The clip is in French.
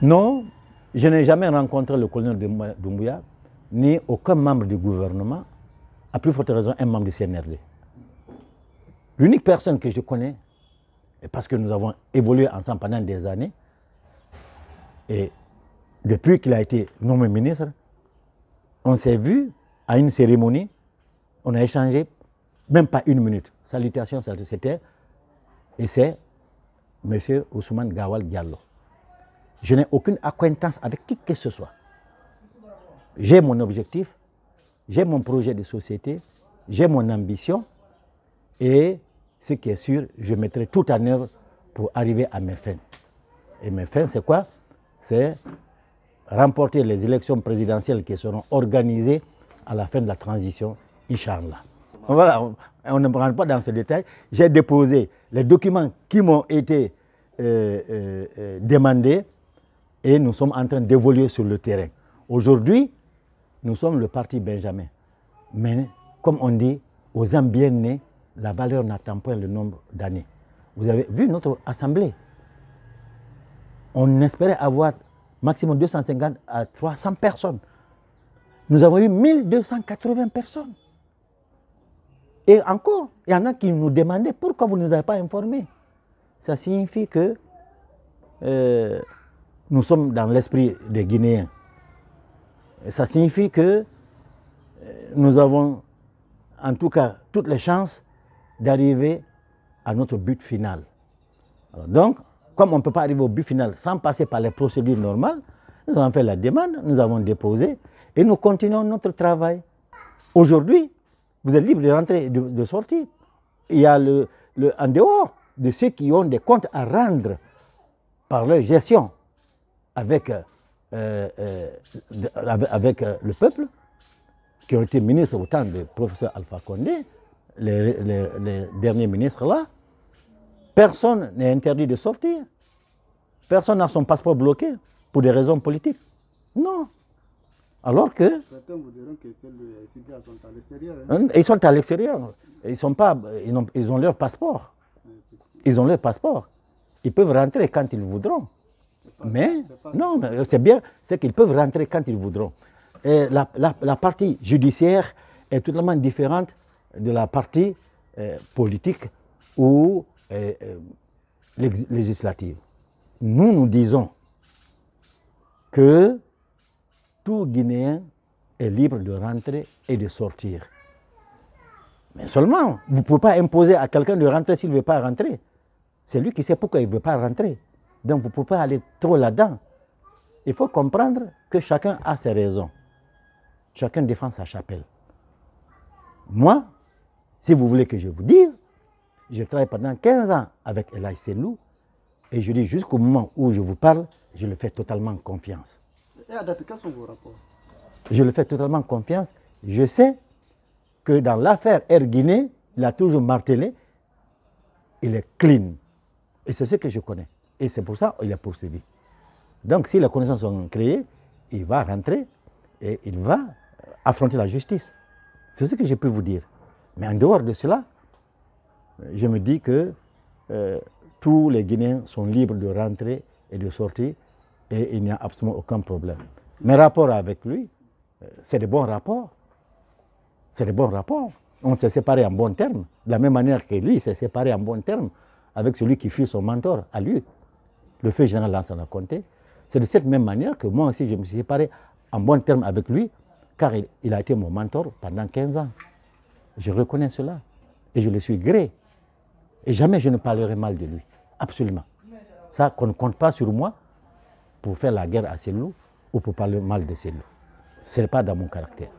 Non, je n'ai jamais rencontré le colonel Doumbouya, ni aucun membre du gouvernement, à plus forte raison un membre du CNRD. L'unique personne que je connais, et parce que nous avons évolué ensemble pendant des années, et depuis qu'il a été nommé ministre, on s'est vu à une cérémonie, on a échangé même pas une minute. Salutations, c'était, et c'est M. Ousmane Gawal Diallo. Je n'ai aucune acquaintance avec qui que ce soit. J'ai mon objectif, j'ai mon projet de société, j'ai mon ambition, et ce qui est sûr, je mettrai tout en œuvre pour arriver à mes fins. Et mes fins, c'est quoi? C'est remporter les élections présidentielles qui seront organisées à la fin de la transition, Inch'Allah. Voilà, on ne rentre pas dans ce détail. J'ai déposé les documents qui m'ont été demandés et nous sommes en train d'évoluer sur le terrain. Aujourd'hui, nous sommes le parti Benjamin. Mais comme on dit, aux âmes bien nées, la valeur n'attend pas le nombre d'années. Vous avez vu notre assemblée. On espérait avoir maximum 250 à 300 personnes. Nous avons eu 1280 personnes. Et encore, il y en a qui nous demandaient pourquoi vous ne nous avez pas informés. Ça signifie que nous sommes dans l'esprit des Guinéens. Et ça signifie que nous avons en tout cas toutes les chances d'arriver à notre but final. Alors donc, comme on ne peut pas arriver au but final sans passer par les procédures normales, nous avons fait la demande, nous avons déposé et nous continuons notre travail. Aujourd'hui, vous êtes libre de rentrer et de sortir. Il y a en dehors de ceux qui ont des comptes à rendre par leur gestion avec le peuple, qui ont été ministres au temps du professeur Alpha Condé, les derniers ministres là, personne n'est interdit de sortir. Personne n'a son passeport bloqué pour des raisons politiques. Non. Alors que... Certains vous diront que les citoyens sont à l'extérieur. Ils sont à l'extérieur. Ils ont leur passeport. Ils ont leur passeport. Ils peuvent rentrer quand ils voudront. Mais, non, c'est bien, c'est qu'ils peuvent rentrer quand ils voudront. Et la partie judiciaire est totalement différente de la partie politique ou législative. Nous disons que tout Guinéen est libre de rentrer et de sortir. Mais seulement, vous ne pouvez pas imposer à quelqu'un de rentrer s'il ne veut pas rentrer. C'est lui qui sait pourquoi il ne veut pas rentrer. Donc vous ne pouvez pas aller trop là-dedans. Il faut comprendre que chacun a ses raisons. Chacun défend sa chapelle. Moi, si vous voulez que je vous dise, je travaille pendant 15 ans avec Elaï Selou et je dis jusqu'au moment où je vous parle, je le fais totalement confiance. Et à date, quels sont vos rapports? Je le fais totalement confiance. Je sais que dans l'affaire Air Guinée, il a toujours martelé, il est clean. Et c'est ce que je connais. Et c'est pour ça qu'il est poursuivi. Donc si les connaissances sont créées, il va rentrer et il va affronter la justice. C'est ce que je peux vous dire. Mais en dehors de cela, je me dis que tous les Guinéens sont libres de rentrer et de sortir et il n'y a absolument aucun problème. Mes rapports avec lui, c'est de bons rapports. C'est de bons rapports. On s'est séparés en bons termes, de la même manière que lui s'est séparé en bons termes avec celui qui fut son mentor à lui, le feu général Lansana Conté. C'est de cette même manière que moi aussi je me suis séparé en bons termes avec lui, car il a été mon mentor pendant 15 ans. Je reconnais cela et je le suis gré. Et jamais je ne parlerai mal de lui, absolument. Ça, qu'on ne compte pas sur moi pour faire la guerre à Selou ou pour parler mal de Selou. Ce n'est pas dans mon caractère.